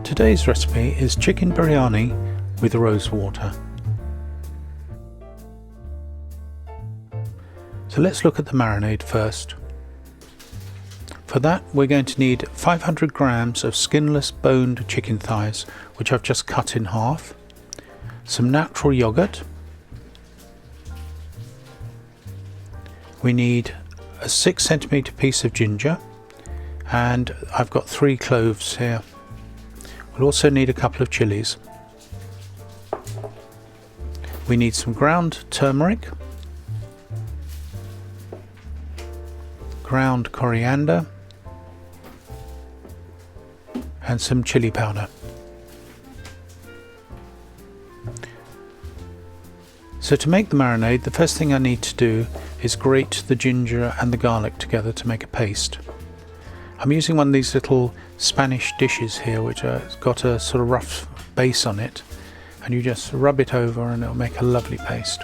Today's recipe is chicken biryani with rose water. So let's look at the marinade first. For that we're going to need 500 grams of skinless boned chicken thighs, which I've just cut in half, some natural yogurt, we need a 6cm piece of ginger, and I've got 3 cloves here. We'll also need a couple of chilies. We need some ground turmeric, ground coriander, and some chili powder. So to make the marinade, the first thing I need to do is grate the ginger and the garlic together to make a paste. I'm using one of these little Spanish dishes here, which has got a sort of rough base on it, and you just rub it over and it'll make a lovely paste.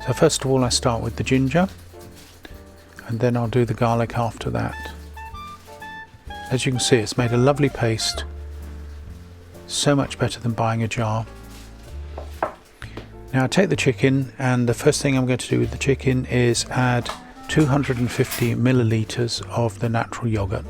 So first of all I start with the ginger, and then I'll do the garlic after that. As you can see, it's made a lovely paste, so much better than buying a jar. Now I take the chicken, and the first thing I'm going to do with the chicken is add 250 milliliters of the natural yogurt.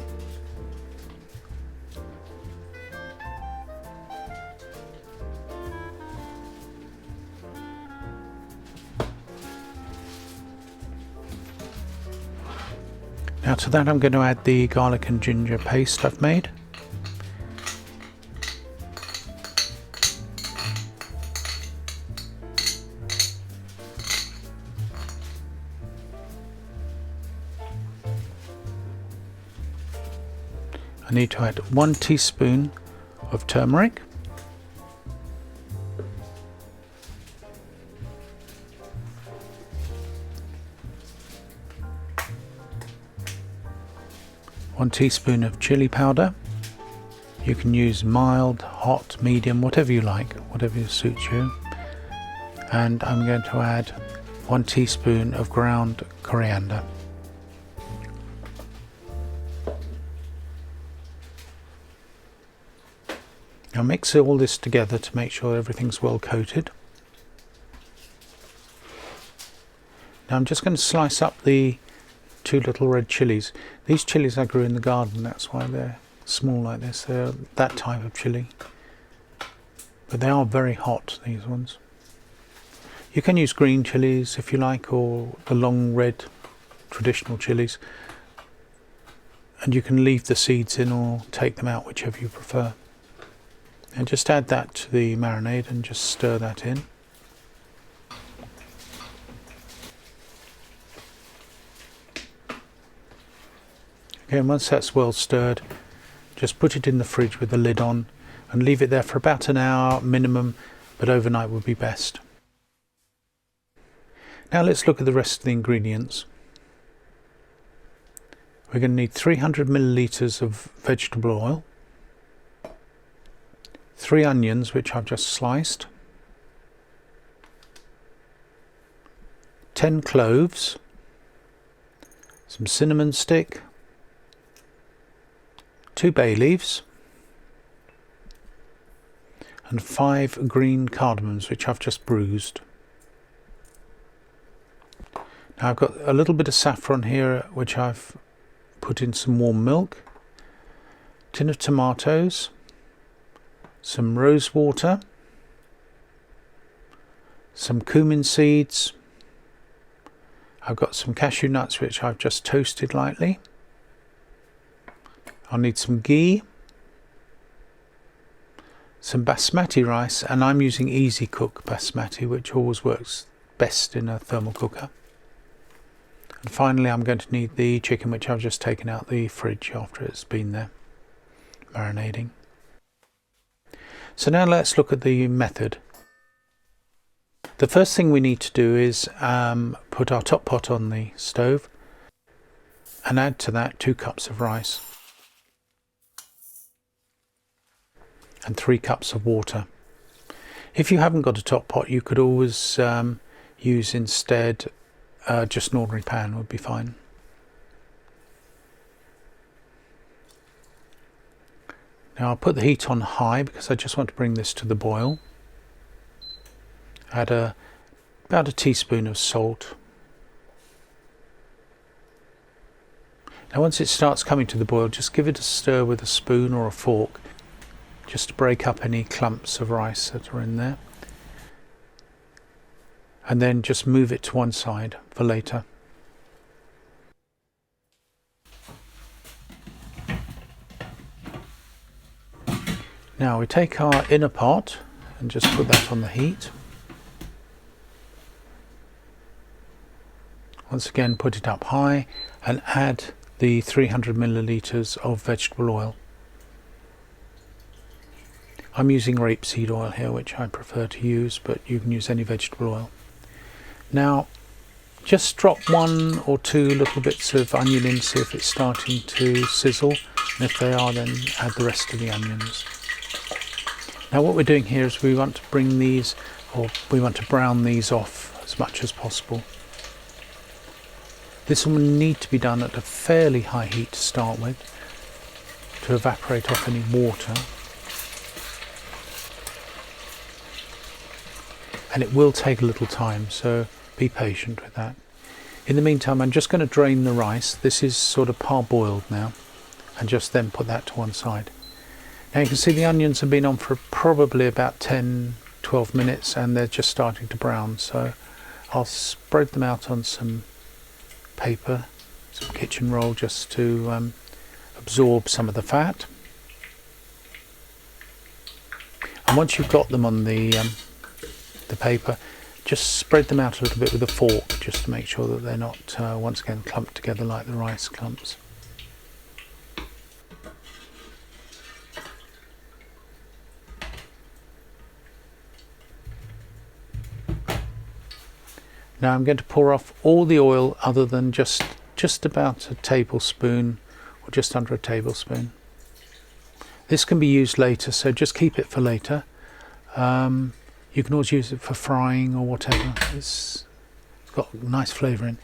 Now to that I'm going to add the garlic and ginger paste I've made. I need to add 1 teaspoon of turmeric, one teaspoon of chili powder. You can use mild, hot, medium, whatever you like, whatever suits you. And I'm going to add 1 teaspoon of ground coriander. Now mix all this together to make sure everything's well coated. Now I'm just going to slice up the 2 little red chilies. These chilies I grew in the garden, that's why they're small like this. They're that type of chili. But they are very hot, these ones. You can use green chilies if you like, or the long red traditional chilies. And you can leave the seeds in or take them out, whichever you prefer. And just add that to the marinade and just stir that in. Okay, and once that's well stirred, just put it in the fridge with the lid on and leave it there for about an hour minimum, but overnight would be best. Now let's look at the rest of the ingredients. We're going to need 300 milliliters of vegetable oil, 3 onions which I've just sliced, 10 cloves, some cinnamon stick, 2 bay leaves, and 5 green cardamoms which I've just bruised. Now I've got a little bit of saffron here which I've put in some warm milk, tin of tomatoes, some rose water, some cumin seeds, I've got some cashew nuts which I've just toasted lightly. I'll need some ghee, some basmati rice, and I'm using Easy Cook basmati, which always works best in a thermal cooker. And finally I'm going to need the chicken, which I've just taken out the fridge after it's been there marinating. So now let's look at the method. The first thing we need to do is put our top pot on the stove and add to that 2 cups of rice and 3 cups of water. If you haven't got a top pot, you could always use instead just an ordinary pan would be fine. Now I'll put the heat on high because I just want to bring this to the boil. Add about a teaspoon of salt. Now once it starts coming to the boil, just give it a stir with a spoon or a fork, just to break up any clumps of rice that are in there. And then just move it to one side for later. Now we take our inner pot and just put that on the heat. Once again, put it up high and add the 300 milliliters of vegetable oil. I'm using rapeseed oil here, which I prefer to use, but you can use any vegetable oil. Now just drop 1 or 2 little bits of onion in, see if it's starting to sizzle, and if they are, then add the rest of the onions. Now what we're doing here is we want to bring these, or we want to brown these off as much as possible. This will need to be done at a fairly high heat to start with, to evaporate off any water. And it will take a little time, so be patient with that. In the meantime, I'm just going to drain the rice. This is sort of parboiled now, and just then put that to one side. Now you can see the onions have been on for probably about 10-12 minutes and they're just starting to brown, so I'll spread them out on some paper, some kitchen roll, just to absorb some of the fat. And once you've got them on the paper, just spread them out a little bit with a fork, just to make sure that they're not once again clumped together like the rice clumps. Now I'm going to pour off all the oil other than just about a tablespoon, or just under a tablespoon. This can be used later, so just keep it for later. You can always use it for frying or whatever. It's got a nice flavour in.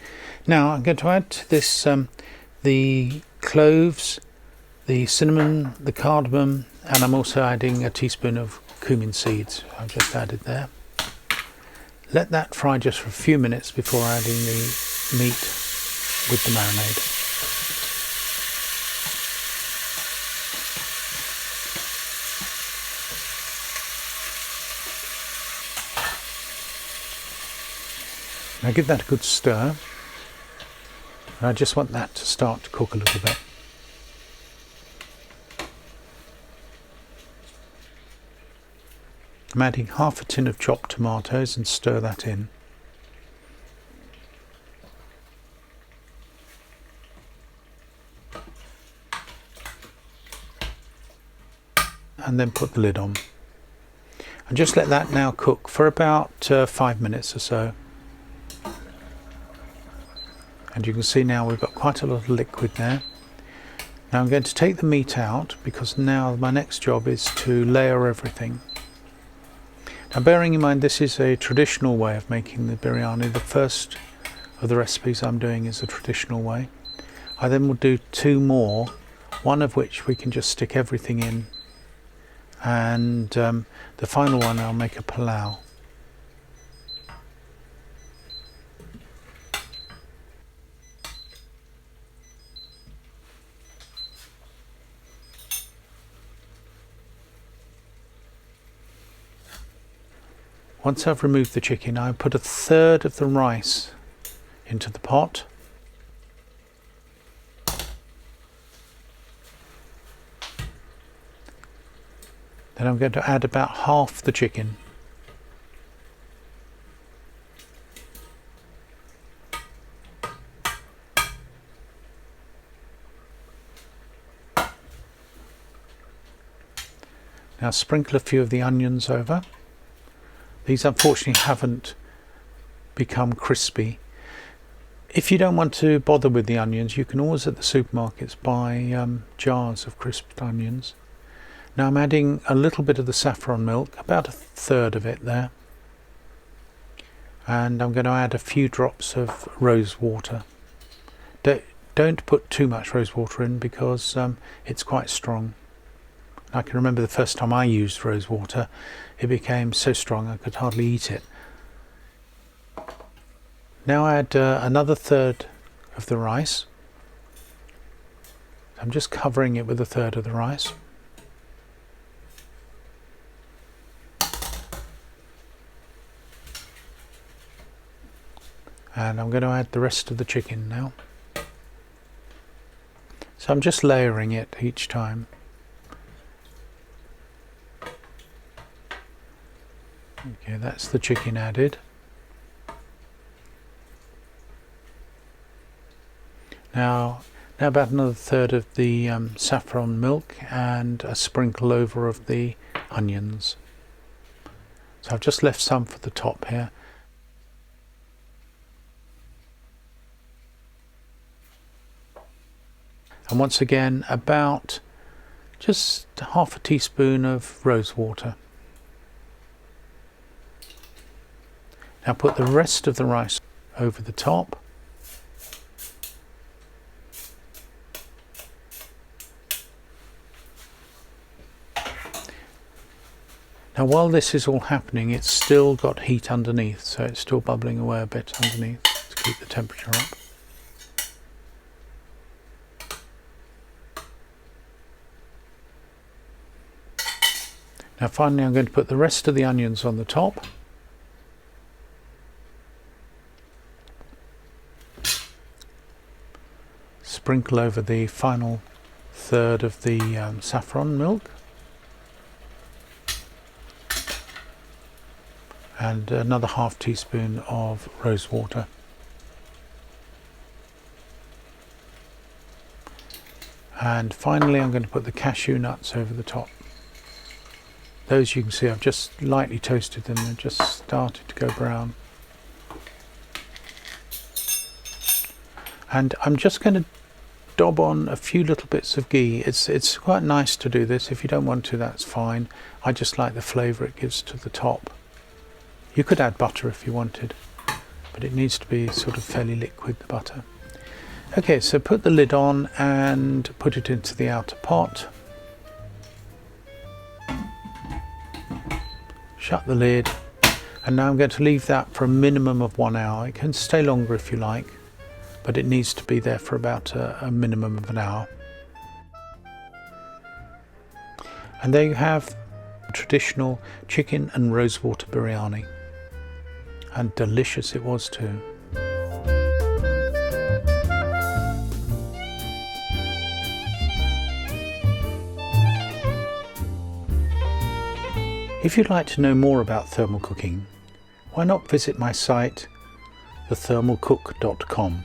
Now I'm going to add to this the cloves, the cinnamon, the cardamom, and I'm also adding a teaspoon of cumin seeds. I've just added there. Let that fry just for a few minutes before adding the meat with the marinade. Now give that a good stir. And I just want that to start to cook a little bit. I'm adding half a tin of chopped tomatoes and stir that in. And then put the lid on. And just let that now cook for about 5 minutes or so. And you can see now we've got quite a lot of liquid there. Now I'm going to take the meat out, because now my next job is to layer everything. Now bearing in mind this is a traditional way of making the biryani, the first of the recipes I'm doing is a traditional way. I then will do 2 more, one of which we can just stick everything in, and the final one I'll make a palau. Once I've removed the chicken, I put 1/3 of the rice into the pot. Then I'm going to add about half the chicken. Now sprinkle a few of the onions over. These unfortunately haven't become crispy. If you don't want to bother with the onions, you can always at the supermarkets buy jars of crisped onions. Now I'm adding a little bit of the saffron milk, about 1/3 of it there. And I'm going to add a few drops of rose water. Don't put too much rose water in, because it's quite strong. I can remember the first time I used rose water, it became so strong I could hardly eat it. Now I add another third of the rice. I'm just covering it with a third of the rice. And I'm going to add the rest of the chicken now. So I'm just layering it each time. Okay, that's the chicken added. Now about another third of the saffron milk and a sprinkle over of the onions. So I've just left some for the top here. And once again, about just half a teaspoon of rose water. Now put the rest of the rice over the top. Now while this is all happening, it's still got heat underneath, so it's still bubbling away a bit underneath to keep the temperature up. Now finally I'm going to put the rest of the onions on the top. Sprinkle over the final third of the saffron milk. And another half teaspoon of rose water. And finally I'm going to put the cashew nuts over the top. Those you can see I've just lightly toasted them, they've just started to go brown. And I'm just going to dob on a few little bits of ghee. It's quite nice to do this. If you don't want to, that's fine. I just like the flavour it gives to the top. You could add butter if you wanted, but it needs to be sort of fairly liquid, the butter. Okay, so put the lid on and put it into the outer pot. Shut the lid, and now I'm going to leave that for a minimum of 1 hour. It can stay longer if you like, but it needs to be there for about a minimum of an hour. And there you have traditional chicken and rosewater biryani, and delicious it was too. If you'd like to know more about thermal cooking, why not visit my site thethermalcook.com.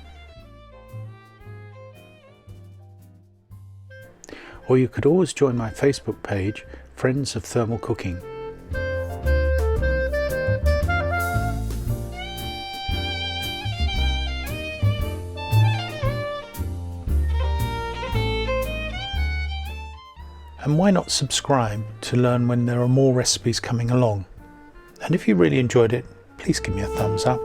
Or you could always join my Facebook page, Friends of Thermal Cooking. And why not subscribe to learn when there are more recipes coming along? And if you really enjoyed it, please give me a thumbs up.